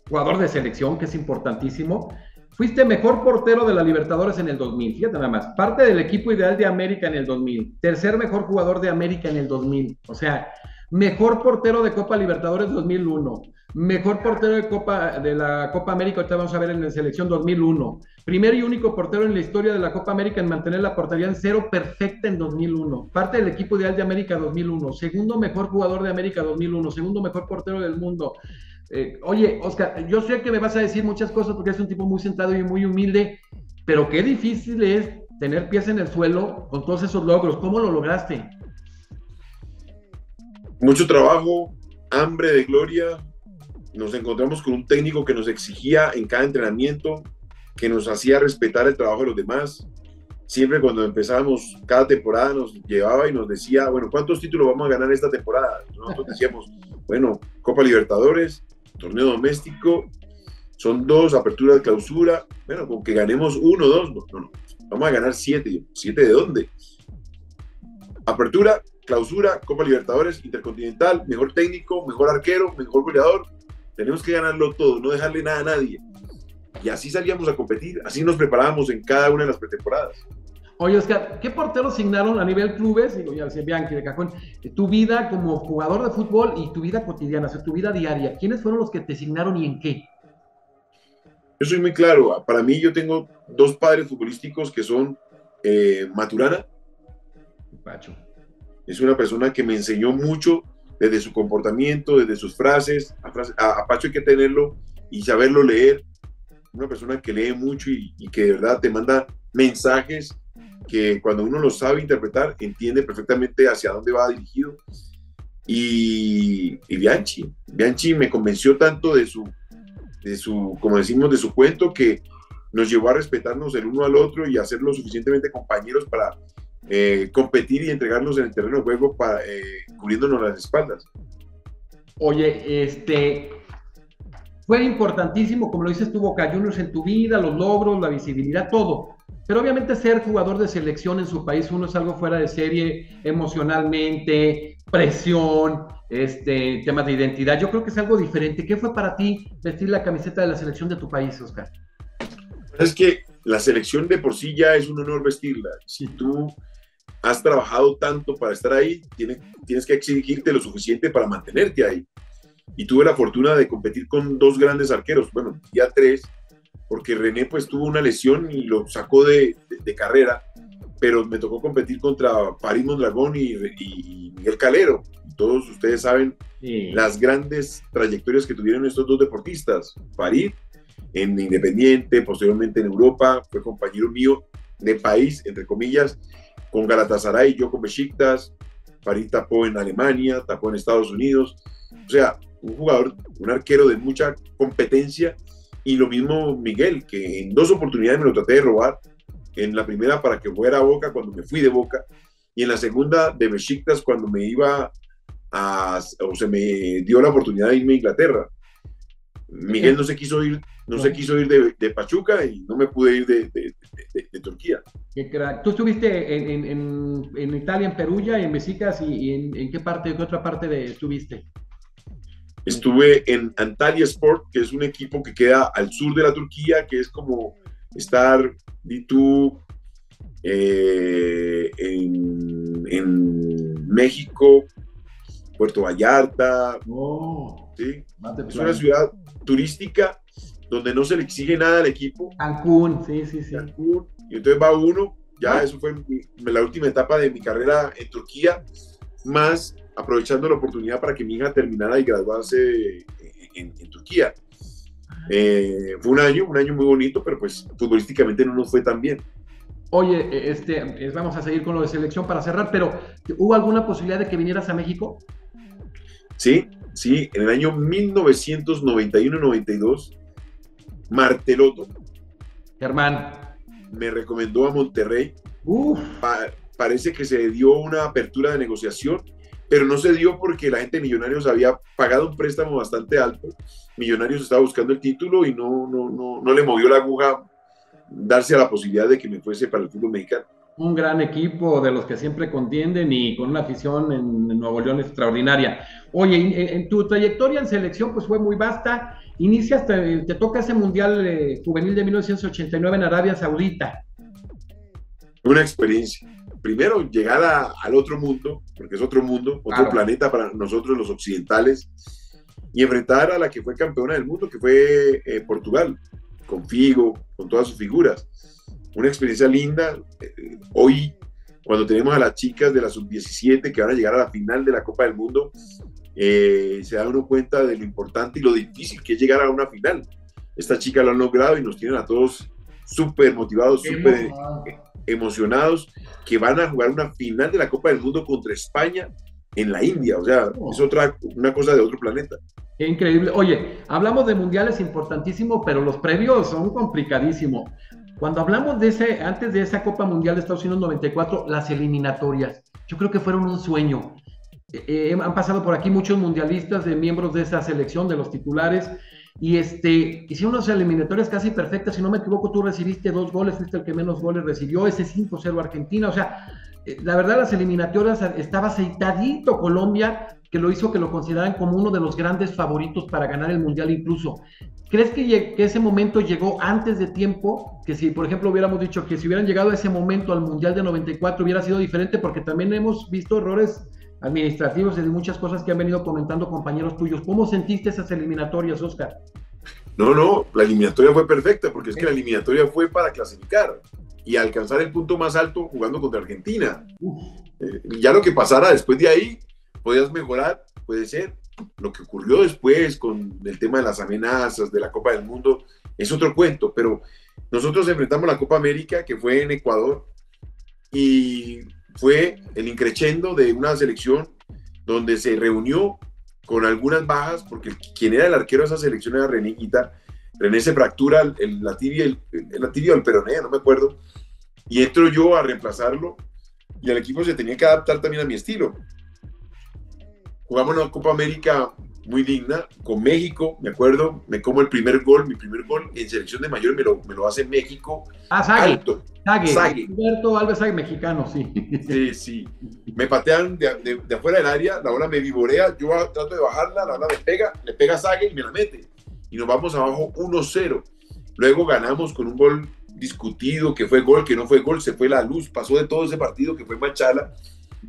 jugador de selección, que es importantísimo. Fuiste mejor portero de la Libertadores en el 2000, fíjate nada más, parte del equipo ideal de América en el 2000, tercer mejor jugador de América en el 2000, o sea, mejor portero de Copa Libertadores 2001, mejor portero de la Copa América, ahorita vamos a ver en la selección 2001, Primer y único portero en la historia de la Copa América en mantener la portería en cero perfecta en 2001. Parte del equipo ideal de América 2001. Segundo mejor jugador de América 2001. Segundo mejor portero del mundo. Oye, Oscar, yo sé que me vas a decir muchas cosas porque eres un tipo muy centrado y muy humilde, pero qué difícil es tener pies en el suelo con todos esos logros. ¿Cómo lo lograste? Mucho trabajo, hambre de gloria. Nos encontramos con un técnico que nos exigía en cada entrenamiento, que nos hacía respetar el trabajo de los demás. Siempre cuando empezábamos cada temporada nos llevaba y nos decía, bueno, ¿cuántos títulos vamos a ganar esta temporada? Nosotros decíamos, bueno, Copa Libertadores, torneo doméstico, son 2, apertura de clausura, bueno, con que ganemos 1 o 2, no, vamos a ganar 7. ¿7 de dónde? Apertura, clausura, Copa Libertadores, Intercontinental, mejor técnico, mejor arquero, mejor goleador, tenemos que ganarlo todo, no dejarle nada a nadie. Y así salíamos a competir, así nos preparábamos en cada una de las pretemporadas. Oye, Oscar, ¿qué porteros asignaron a nivel clubes? Digo, ya decía Bianchi de cajón, tu vida como jugador de fútbol y tu vida cotidiana, o sea, tu vida diaria. ¿Quiénes fueron los que te asignaron y en qué? Yo soy muy claro, para mí yo tengo 2 padres futbolísticos que son Maturana. Pacho. Es una persona que me enseñó mucho desde su comportamiento, desde sus frases. A Pacho hay que tenerlo y saberlo leer. Una persona que lee mucho y que de verdad te manda mensajes que cuando uno los sabe interpretar, entiende perfectamente hacia dónde va dirigido. Y Bianchi me convenció tanto de su, como decimos, de su cuento, que nos llevó a respetarnos el uno al otro y a ser lo suficientemente compañeros para competir y entregarnos en el terreno de juego para, cubriéndonos las espaldas. Oye, fue importantísimo, como lo dices tú, Boca Juniors en tu vida, los logros, la visibilidad, todo. Pero obviamente ser jugador de selección en su país, uno es algo fuera de serie emocionalmente, presión, temas de identidad. Yo creo que es algo diferente. ¿Qué fue para ti vestir la camiseta de la selección de tu país, Oscar? Es que la selección de por sí ya es un honor vestirla. Si tú has trabajado tanto para estar ahí, tienes que exigirte lo suficiente para mantenerte ahí. Y tuve la fortuna de competir con 2 grandes arqueros, bueno, ya 3, porque René pues tuvo una lesión y lo sacó de carrera, pero me tocó competir contra Farid Mondragón y Miguel Calero. Todos ustedes saben las grandes trayectorias que tuvieron estos 2 deportistas. Farid en Independiente, posteriormente en Europa, fue compañero mío de país, entre comillas, con Galatasaray, yo con Besiktas. Farid tapó en Alemania, tapó en Estados Unidos. O sea, un jugador, un arquero de mucha competencia. Y lo mismo Miguel, que en 2 oportunidades me lo traté de robar. En la primera para que fuera a Boca cuando me fui de Boca, y en la segunda de Besiktas cuando me iba o se me dio la oportunidad de irme a Inglaterra. Miguel no se quiso ir de Pachuca y no me pude ir de Turquía. Qué crack. ¿Tú estuviste en Italia, en Perugia, en Besiktas y en qué otra parte estuviste? Estuve en Antalya Sport, que es un equipo que queda al sur de la Turquía, que es como estar, di tú, en México, Puerto Vallarta. ¿Sí? Es una ciudad turística donde no se le exige nada al equipo. Cancún, sí. Cancún, y entonces va uno, ya eso fue la última etapa de mi carrera en Turquía, más aprovechando la oportunidad para que mi hija terminara y graduarse en Turquía. Fue un año muy bonito, pero pues futbolísticamente no nos fue tan bien. Oye, vamos a seguir con lo de selección para cerrar, pero ¿hubo alguna posibilidad de que vinieras a México? Sí, en el año 1991-92, Martelotto Germán me recomendó a Monterrey. Parece que se dio una apertura de negociación, pero no se dio porque la gente de Millonarios había pagado un préstamo bastante alto. Millonarios estaba buscando el título y no le movió la aguja darse a la posibilidad de que me fuese para el fútbol mexicano. Un gran equipo de los que siempre contienden y con una afición en Nuevo León extraordinaria. Oye, en tu trayectoria en selección pues fue muy vasta. Inicias, te toca ese Mundial Juvenil de 1989 en Arabia Saudita. Una experiencia. Primero, llegar al otro mundo, porque es otro mundo, otro planeta para nosotros los occidentales, y enfrentar a la que fue campeona del mundo, que fue Portugal, con Figo, con todas sus figuras. Una experiencia linda. Hoy, cuando tenemos a las chicas de la sub-17 que van a llegar a la final de la Copa del Mundo, se da uno cuenta de lo importante y lo difícil que es llegar a una final. Estas chicas lo han logrado y nos tienen a todos súper motivados, súper emocionados, que van a jugar una final de la Copa del Mundo contra España en la India. O sea, es una cosa de otro planeta. Qué increíble. Oye, hablamos de mundiales importantísimo, pero los previos son complicadísimos. Cuando hablamos antes de esa Copa Mundial de Estados Unidos 94, las eliminatorias, yo creo que fueron un sueño. Han pasado por aquí muchos mundialistas, de miembros de esa selección, de los titulares, y hicieron unas eliminatorias casi perfectas. Si no me equivoco, tú recibiste 2 goles, fuiste el que menos goles recibió, ese 5-0 Argentina. O sea, la verdad, las eliminatorias, estaba aceitadito Colombia, que lo hizo que lo consideraran como uno de los grandes favoritos para ganar el mundial incluso. ¿Crees que ese momento llegó antes de tiempo? Que si, por ejemplo, hubiéramos dicho que si hubieran llegado a ese momento al mundial de 94 hubiera sido diferente, porque también hemos visto errores administrativos y de muchas cosas que han venido comentando compañeros tuyos. ¿Cómo sentiste esas eliminatorias, Oscar? No, la eliminatoria fue perfecta, porque es que la eliminatoria fue para clasificar y alcanzar el punto más alto jugando contra Argentina. Ya lo que pasara después de ahí, podías mejorar, puede ser. Lo que ocurrió después con el tema de las amenazas, de la Copa del Mundo, es otro cuento, pero nosotros enfrentamos la Copa América, que fue en Ecuador, y fue el increchendo de una selección donde se reunió con algunas bajas, porque quien era el arquero de esa selección era René Higuita. René se fractura la tibia o el peroné, no me acuerdo, y entro yo a reemplazarlo, y el equipo se tenía que adaptar también a mi estilo. Jugamos una Copa América muy digna, con México, me acuerdo, me como mi primer gol en selección de mayor me lo hace México. Alto. Sague. Humberto Alves Sague, mexicano, sí. Sí. Me patean de afuera del área, la bola me vivorea, yo trato de bajarla, la bola le pega a Sague y me la mete. Y nos vamos abajo 1-0. Luego ganamos con un gol discutido, que fue gol, que no fue gol, se fue la luz, pasó de todo ese partido que fue Machala.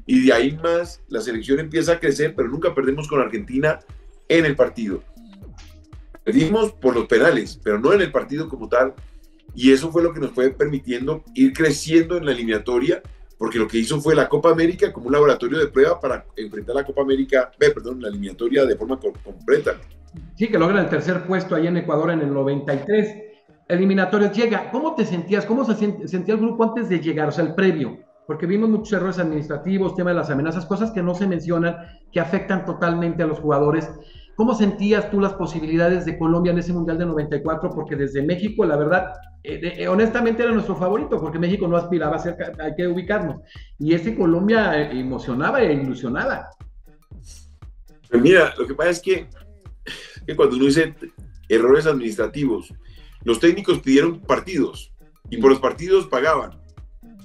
Y de ahí más la selección empieza a crecer, pero nunca perdemos con Argentina en el partido. Perdimos por los penales, pero no en el partido como tal, y eso fue lo que nos fue permitiendo ir creciendo en la eliminatoria, porque lo que hizo fue la Copa América como un laboratorio de prueba para enfrentar la Copa América, la eliminatoria de forma completa. Sí, que logra el tercer puesto ahí en Ecuador en el 93. Eliminatorias, llega. ¿Cómo te sentías? ¿Cómo se sentía el grupo antes de llegar? O sea, el previo. Porque vimos muchos errores administrativos, tema de las amenazas, cosas que no se mencionan, que afectan totalmente a los jugadores. ¿Cómo sentías tú las posibilidades de Colombia en ese Mundial de 94? Porque desde México, la verdad, honestamente era nuestro favorito, porque México no aspiraba a ser, hay que ubicarnos. Y ese Colombia emocionaba e ilusionaba. Pues mira, lo que pasa es que cuando uno dice errores administrativos, los técnicos pidieron partidos y por los partidos pagaban.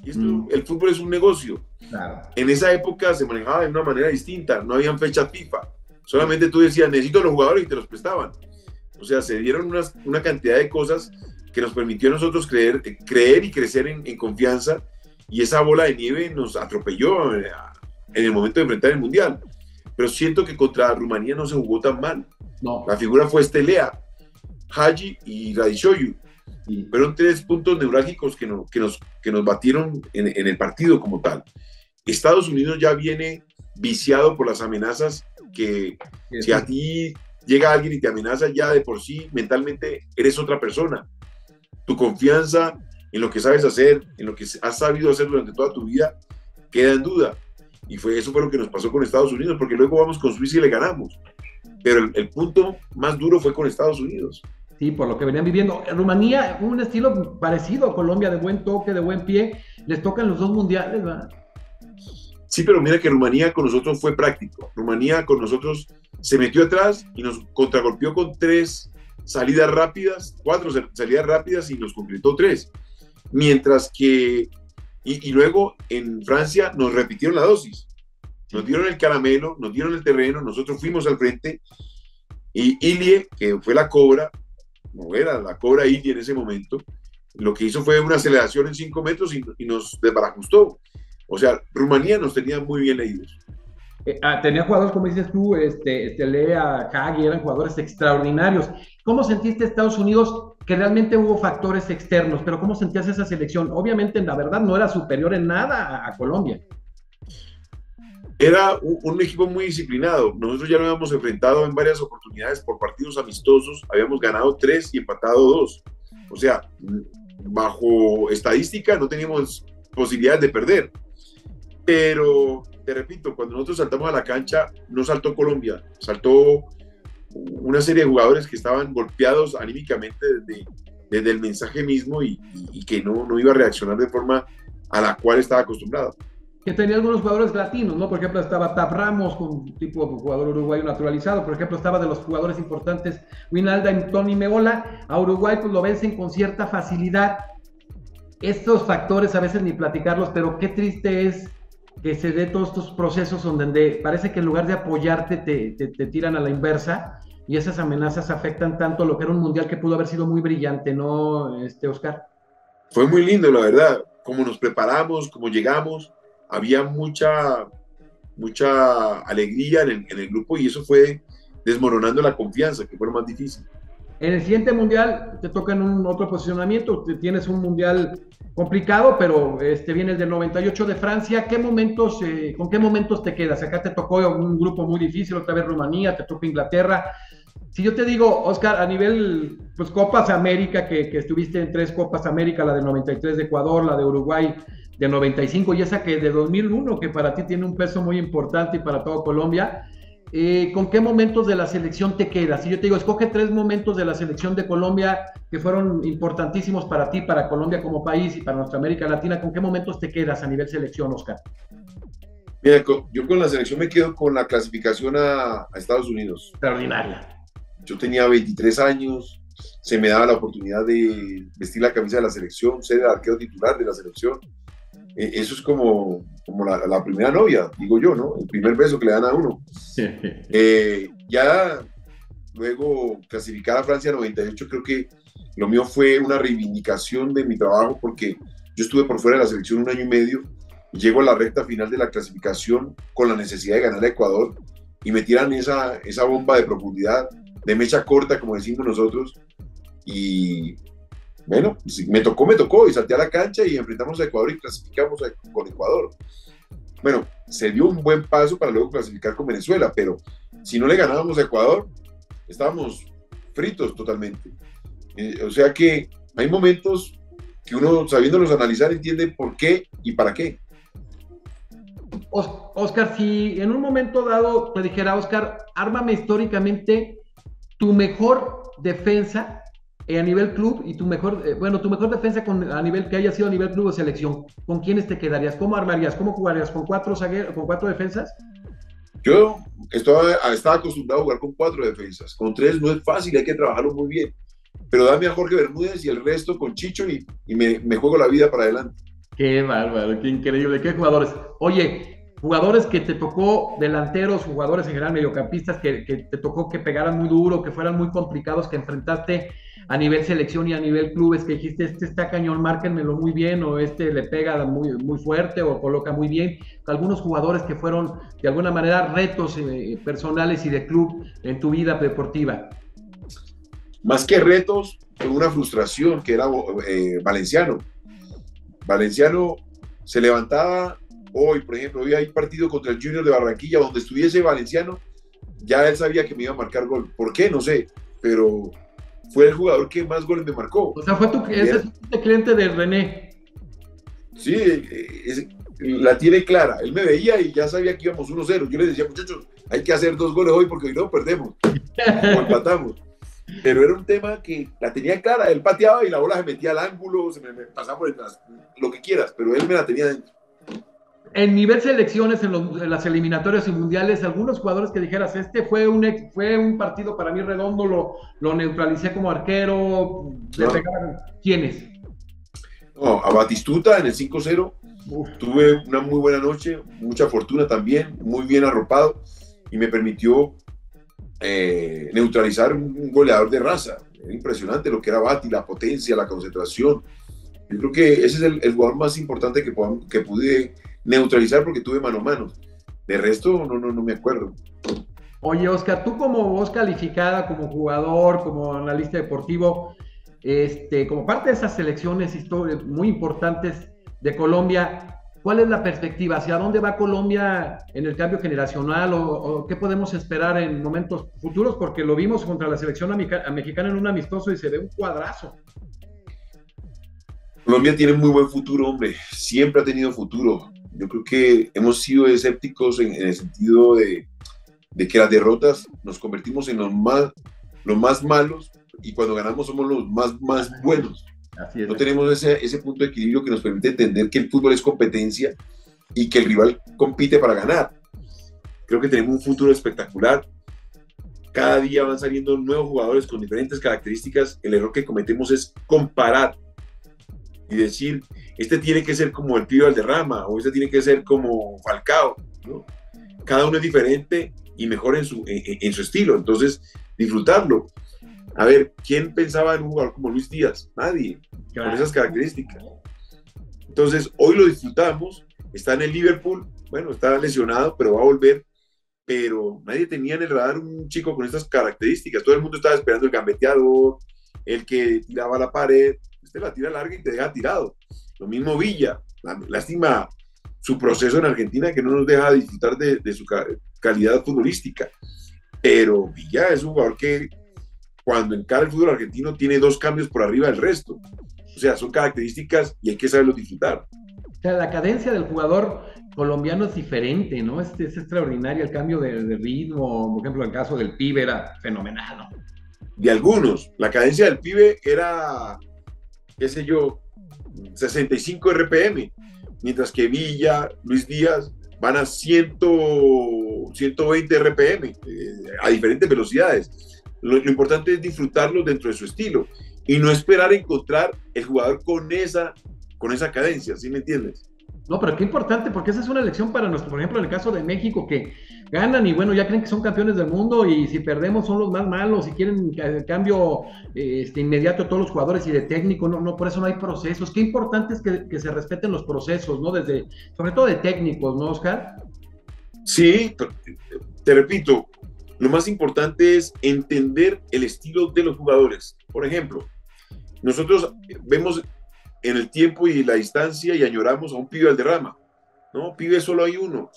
Y esto, el fútbol es un negocio. Claro. En esa época se manejaba de una manera distinta, no habían fechas FIFA. Solamente tú decías, necesito a los jugadores y te los prestaban. O sea, se dieron una cantidad de cosas que nos permitió a nosotros creer y crecer en confianza, y esa bola de nieve nos atropelló en el momento de enfrentar el Mundial. Pero siento que contra Rumanía no se jugó tan mal. No. La figura fue Stelea, Hagi y Radishoyu. Fueron 3 puntos neurálgicos que nos batieron en el partido como tal. Estados Unidos ya viene viciado por las amenazas, que si a ti llega alguien y te amenaza, ya de por sí mentalmente eres otra persona. Tu confianza en lo que sabes hacer, en lo que has sabido hacer durante toda tu vida, queda en duda. Y eso fue lo que nos pasó con Estados Unidos, porque luego vamos con Suiza y le ganamos. Pero el punto más duro fue con Estados Unidos. Sí, por lo que venían viviendo. Rumanía, un estilo parecido a Colombia, de buen toque, de buen pie. Les tocan los 2 mundiales, ¿verdad? Sí, pero mira que Rumanía con nosotros fue práctico. Rumanía con nosotros se metió atrás y nos contragolpeó con 3 salidas rápidas, 4 salidas rápidas, y nos completó 3. Mientras que, y luego en Francia nos repitieron la dosis. Nos dieron el caramelo, nos dieron el terreno, nosotros fuimos al frente, y Ilie, que fue la cobra, no era la cobra Ilie en ese momento, lo que hizo fue una aceleración en 5 metros y nos desbarajustó. O sea, Rumanía nos tenía muy bien leídos. Tenía jugadores, como dices tú, Lea, Hagi, eran jugadores extraordinarios. ¿Cómo sentiste Estados Unidos? que realmente hubo factores externos, pero ¿cómo sentías esa selección? Obviamente, la verdad, no era superior en nada a Colombia. Era un equipo muy disciplinado. Nosotros ya lo habíamos enfrentado en varias oportunidades por partidos amistosos. Habíamos ganado 3 y empatado 2. O sea, bajo estadística no teníamos posibilidades de perder. Pero, te repito, cuando nosotros saltamos a la cancha, no saltó Colombia. Saltó una serie de jugadores que estaban golpeados anímicamente desde el mensaje mismo y que no iba a reaccionar de forma a la cual estaba acostumbrado. Que tenía algunos jugadores latinos, ¿no? Por ejemplo, estaba Tab Ramos, un tipo de jugador uruguayo naturalizado. Por ejemplo, estaba de los jugadores importantes Winalda y Tony Meola. A Uruguay pues lo vencen con cierta facilidad. Estos factores a veces ni platicarlos, pero qué triste es que se dé todos estos procesos donde parece que en lugar de apoyarte te tiran a la inversa y esas amenazas afectan tanto lo que era un mundial que pudo haber sido muy brillante, ¿no, Oscar? Fue muy lindo, la verdad. Cómo nos preparamos, cómo llegamos. Había mucha alegría en el grupo y eso fue desmoronando la confianza, que fue lo más difícil. En el siguiente mundial te toca en otro posicionamiento, tienes un mundial complicado, pero viene el del 98 de Francia. ¿Con qué momentos te quedas? Acá te tocó un grupo muy difícil, otra vez Rumanía, te tocó Inglaterra. Si yo te digo, Oscar, a nivel pues, Copas América, que estuviste en 3 Copas América, la del 93 de Ecuador, la de Uruguay de 95 y esa que de 2001, que para ti tiene un peso muy importante y para todo Colombia, ¿con qué momentos de la selección te quedas? Si yo te digo, escoge 3 momentos de la selección de Colombia que fueron importantísimos para ti, para Colombia como país y para nuestra América Latina, ¿con qué momentos te quedas a nivel selección, Oscar? Mira, yo con la selección me quedo con la clasificación a Estados Unidos. Extraordinaria. Yo tenía 23 años, se me daba la oportunidad de vestir la camisa de la selección, ser el arquero titular de la selección. Eso es como la primera novia, digo yo, ¿no? El primer beso que le dan a uno. Ya luego clasificar a Francia 98, creo que lo mío fue una reivindicación de mi trabajo porque yo estuve por fuera de la selección 1 año y medio y llego a la recta final de la clasificación con la necesidad de ganar a Ecuador y me tiran esa bomba de profundidad, de mecha corta, como decimos nosotros, y bueno, me tocó y salté a la cancha y enfrentamos a Ecuador y clasificamos con Ecuador. Bueno, se dio un buen paso para luego clasificar con Venezuela, pero si no le ganábamos a Ecuador, estábamos fritos totalmente. O sea que hay momentos que uno, sabiéndolos analizar, entiende por qué y para qué. Oscar, si en un momento dado te dijera, Oscar, ármame históricamente tu mejor defensa a nivel club y tu mejor defensa a nivel que haya sido a nivel club o selección, ¿con quiénes te quedarías? ¿Cómo armarías? ¿Cómo jugarías? ¿Con 4 defensas? Yo estaba acostumbrado a jugar con 4 defensas. Con 3 no es fácil, hay que trabajarlo muy bien. Pero dame a Jorge Bermúdez y el resto con Chicho y me juego la vida para adelante. Qué bárbaro, qué increíble, qué jugadores. Oye, jugadores que te tocó, delanteros, jugadores en general, mediocampistas, que te tocó que pegaran muy duro, que fueran muy complicados, que enfrentaste a nivel selección y a nivel clubes, que dijiste, está cañón, márquenmelo muy bien, o le pega muy, muy fuerte, o coloca muy bien. Algunos jugadores que fueron, de alguna manera, retos personales y de club en tu vida deportiva. Más que retos, fue una frustración, que era Valenciano. Valenciano se levantaba hoy, por ejemplo, hoy hay partido contra el Junior de Barranquilla, donde estuviese Valenciano, ya él sabía que me iba a marcar gol. ¿Por qué? No sé, pero fue el jugador que más goles me marcó. O sea, ese es el cliente de René. Sí, la tiene clara. Él me veía y ya sabía que íbamos 1-0. Yo le decía, muchachos, hay que hacer 2 goles hoy porque hoy no perdemos o empatamos. Pero era un tema que la tenía clara. Él pateaba y la bola se metía al ángulo, se me pasaba por detrás, lo que quieras, pero él me la tenía dentro. En nivel selecciones, en las eliminatorias y mundiales, algunos jugadores que dijeras, fue un partido para mí redondo, lo neutralicé como arquero, le pegaron. ¿Quiénes? No, a Batistuta en el 5-0, tuve una muy buena noche, mucha fortuna también, muy bien arropado, y me permitió neutralizar un goleador de raza. Era impresionante lo que era Bati, la potencia, la concentración. Yo creo que ese es el jugador más importante que pude neutralizar porque tuve mano a mano. De resto, no me acuerdo. Oye, Oscar, tú como voz calificada, como jugador, como analista deportivo, como parte de esas selecciones muy importantes de Colombia, ¿cuál es la perspectiva? ¿Hacia dónde va Colombia en el cambio generacional o qué podemos esperar en momentos futuros? Porque lo vimos contra la selección mexicana en un amistoso y se ve un cuadrazo. Colombia tiene muy buen futuro, hombre. Siempre ha tenido futuro. Yo creo que hemos sido escépticos en el sentido de que las derrotas nos convertimos en los más malos y cuando ganamos somos los más buenos. Así es. No tenemos ese punto de equilibrio que nos permite entender que el fútbol es competencia y que el rival compite para ganar. Creo que tenemos un futuro espectacular. Cada día van saliendo nuevos jugadores con diferentes características. El error que cometemos es comparar y decir, este tiene que ser como el Pío Valderrama o este tiene que ser como Falcao, ¿no? Cada uno es diferente y mejor en su estilo, entonces disfrutarlo. A ver, ¿quién pensaba en un jugador como Luis Díaz? Nadie, claro, con esas características. Entonces, hoy lo disfrutamos, está en el Liverpool, bueno, está lesionado, pero va a volver, pero nadie tenía en el radar un chico con estas características, todo el mundo estaba esperando el gambeteador, el que tiraba a la pared, este la tira larga y te deja tirado. Lo mismo Villa, lástima su proceso en Argentina que no nos deja disfrutar de su calidad futbolística, pero Villa es un jugador que cuando encara el fútbol argentino tiene 2 cambios por arriba del resto, o sea, son características y hay que saberlo disfrutar. O sea, la cadencia del jugador colombiano es diferente, ¿no? Es extraordinario el cambio de ritmo, por ejemplo, el caso del Pibe era fenomenal, ¿no? De algunos, la cadencia del Pibe era, qué sé yo, 65 RPM, mientras que Villa, Luis Díaz van a 120 RPM, a diferentes velocidades. Lo importante es disfrutarlo dentro de su estilo y no esperar encontrar el jugador con esa cadencia, ¿sí me entiendes? No, pero qué importante, porque esa es una elección para nosotros, por ejemplo, en el caso de México, que ganan y bueno, ya creen que son campeones del mundo y si perdemos son los más malos y quieren el cambio inmediato de todos los jugadores y de técnico, no, por eso no hay procesos. Qué importante es que se respeten los procesos, ¿no? Sobre todo de técnicos, ¿no, Oscar? Sí, te repito, lo más importante es entender el estilo de los jugadores. Por ejemplo, nosotros vemos en el tiempo y la distancia y añoramos a un Pibe Valderrama. No, Pibe solo hay uno.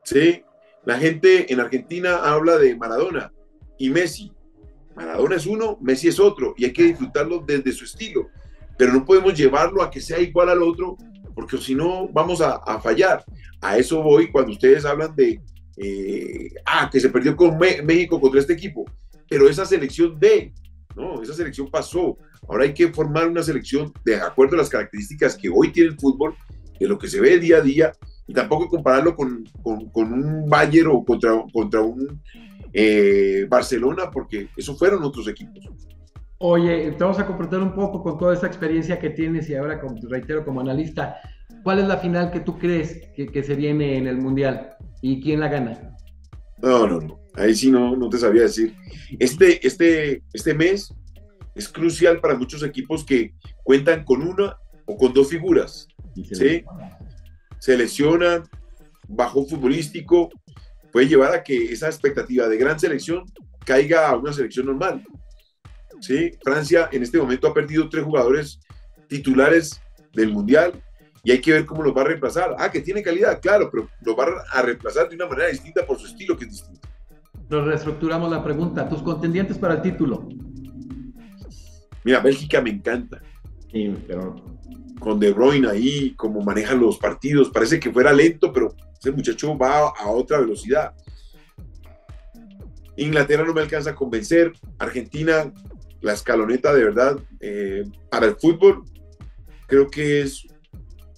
¿Sí? La gente en Argentina habla de Maradona y Messi. Maradona es uno, Messi es otro y hay que disfrutarlo desde su estilo. Pero no podemos llevarlo a que sea igual al otro porque si no vamos a fallar. A eso voy cuando ustedes hablan de que se perdió con México contra este equipo. Pero esa selección no, esa selección pasó. Ahora hay que formar una selección de acuerdo a las características que hoy tiene el fútbol, de lo que se ve día a día, y tampoco compararlo con un Bayern o contra un Barcelona, porque esos fueron otros equipos. Oye, te vamos a compartir un poco con toda esa experiencia que tienes y ahora, reitero, como analista, ¿cuál es la final que tú crees que se viene en el Mundial? ¿Y quién la gana? No. Ahí sí no te sabía decir. Este mes es crucial para muchos equipos que cuentan con una o con 2 figuras. ¿Sí? Se lesionan, bajo futbolístico, puede llevar a que esa expectativa de gran selección caiga a una selección normal. ¿Sí? Francia en este momento ha perdido 3 jugadores titulares del Mundial y hay que ver cómo los va a reemplazar. Que tiene calidad, claro, pero los va a reemplazar de una manera distinta por su estilo, que es distinto. Nos reestructuramos la pregunta. ¿Tus contendientes para el título? Mira, Bélgica me encanta. Sí, pero... Con De Bruyne ahí, como maneja los partidos, parece que fuera lento, pero ese muchacho va a otra velocidad. Inglaterra no me alcanza a convencer. Argentina, la escaloneta de verdad, para el fútbol, creo que es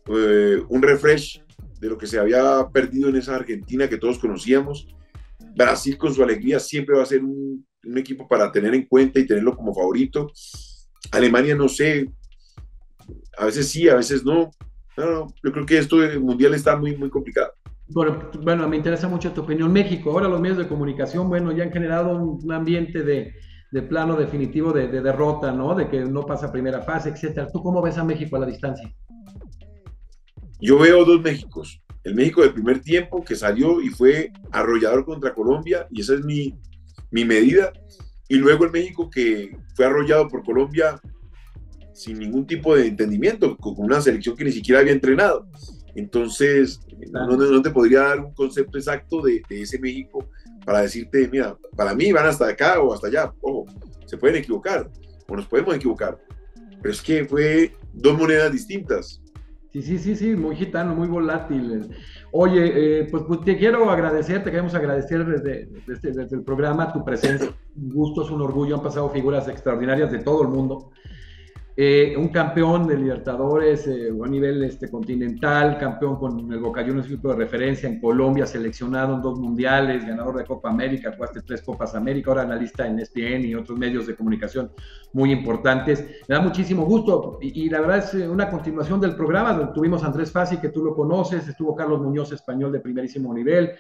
un refresh de lo que se había perdido en esa Argentina que todos conocíamos. Brasil con su alegría siempre va a ser un equipo para tener en cuenta y tenerlo como favorito. Alemania no sé, a veces sí, a veces no. Yo creo que esto del Mundial está muy, muy complicado. Bueno, me interesa mucho tu opinión. México, ahora los medios de comunicación, bueno, ya han generado un ambiente de plano definitivo de derrota, ¿no? De que no pasa primera fase, etcétera. ¿Tú cómo ves a México a la distancia? Yo veo 2 Méxicos. El México del primer tiempo que salió y fue arrollador contra Colombia, y esa es mi medida. y luego el México que fue arrollado por Colombia sin ningún tipo de entendimiento, con una selección que ni siquiera había entrenado. Entonces, no te podría dar un concepto exacto de ese México para decirte, mira, para mí van hasta acá o hasta allá. Ojo, se pueden equivocar o nos podemos equivocar, pero es que fue dos monedas distintas. Sí, muy gitano, muy volátil. Oye, pues te quiero agradecer, te queremos agradecer desde el programa tu presencia. Un gusto, es un orgullo, han pasado figuras extraordinarias de todo el mundo. Un campeón de Libertadores a nivel continental, campeón con el Boca Juniors, equipo de referencia en Colombia, seleccionado en 2 mundiales, ganador de Copa América, jugaste 3 Copas América, ahora analista en ESPN y otros medios de comunicación muy importantes. Me da muchísimo gusto y la verdad es una continuación del programa donde tuvimos a Andrés Fassi, que tú lo conoces, estuvo Carlos Muñoz, español de primerísimo nivel,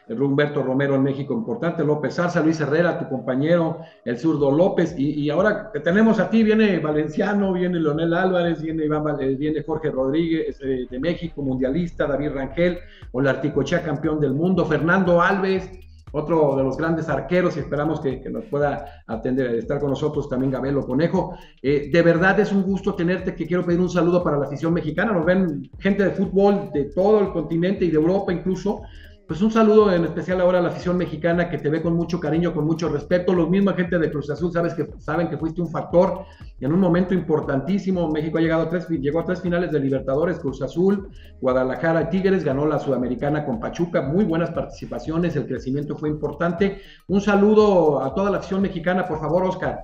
Humberto Romero en México, importante, López Arza, Luis Herrera, tu compañero, el zurdo López, y ahora que tenemos a ti, viene Valenciano, viene Leonel Álvarez, viene Jorge Rodríguez de México, mundialista, David Rangel, Olarticoechea, campeón del mundo, Fernando Alves, otro de los grandes arqueros, y esperamos que nos pueda atender, estar con nosotros también Gabelo Conejo. De verdad es un gusto tenerte, que quiero pedir un saludo para la afición mexicana, nos ven gente de fútbol de todo el continente y de Europa incluso. Pues un saludo en especial ahora a la afición mexicana que te ve con mucho cariño, con mucho respeto. Los misma gente de Cruz Azul saben que fuiste un factor en un momento importantísimo. México llegó a 3 finales de Libertadores, Cruz Azul, Guadalajara, Tigres, ganó la Sudamericana con Pachuca, muy buenas participaciones, el crecimiento fue importante. Un saludo a toda la afición mexicana, por favor, Oscar.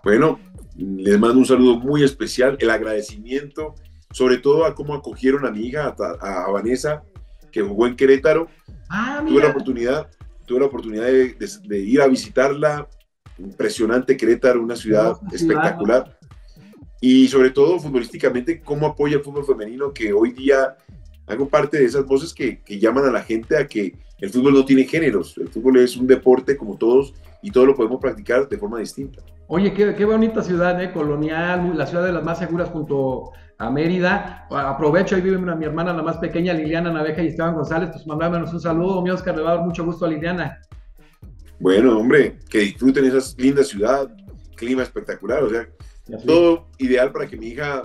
Bueno, les mando un saludo muy especial, el agradecimiento, sobre todo a cómo acogieron a mi hija, a Vanessa, que jugó en Querétaro. Tuve la oportunidad de ir a visitarla. Impresionante Querétaro, una ciudad espectacular. Y sobre todo futbolísticamente, cómo apoya el fútbol femenino, que hoy día hago parte de esas voces que llaman a la gente a que el fútbol no tiene géneros. El fútbol es un deporte como todos y todos lo podemos practicar de forma distinta. Oye, qué bonita ciudad, colonial, la ciudad de las más seguras junto a Mérida. Aprovecho, ahí vive mi hermana, la más pequeña, Liliana Naveja y Esteban González, pues mandámonos un saludo, mi Oscar, le va a dar mucho gusto a Liliana. Bueno, hombre, que disfruten esa linda ciudad, clima espectacular, o sea, todo ideal para que mi hija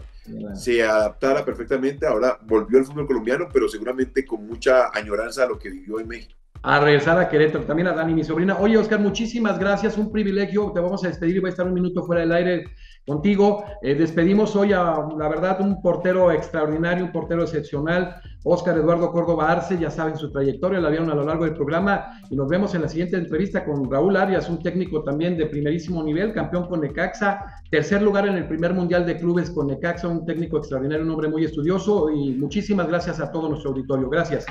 se adaptara perfectamente. Ahora volvió al fútbol colombiano, pero seguramente con mucha añoranza a lo que vivió en México. A regresar a Querétaro, también a Dani, mi sobrina. Oye, Oscar, muchísimas gracias, un privilegio, te vamos a despedir y voy a estar un minuto fuera del aire contigo. Despedimos hoy a, la verdad, un portero extraordinario, un portero excepcional, Oscar Eduardo Córdoba Arce, ya saben su trayectoria, la vieron a lo largo del programa, y nos vemos en la siguiente entrevista con Raúl Arias, un técnico también de primerísimo nivel, campeón con Necaxa, 3er lugar en el primer mundial de clubes con Necaxa, un técnico extraordinario, un hombre muy estudioso, y muchísimas gracias a todo nuestro auditorio. Gracias.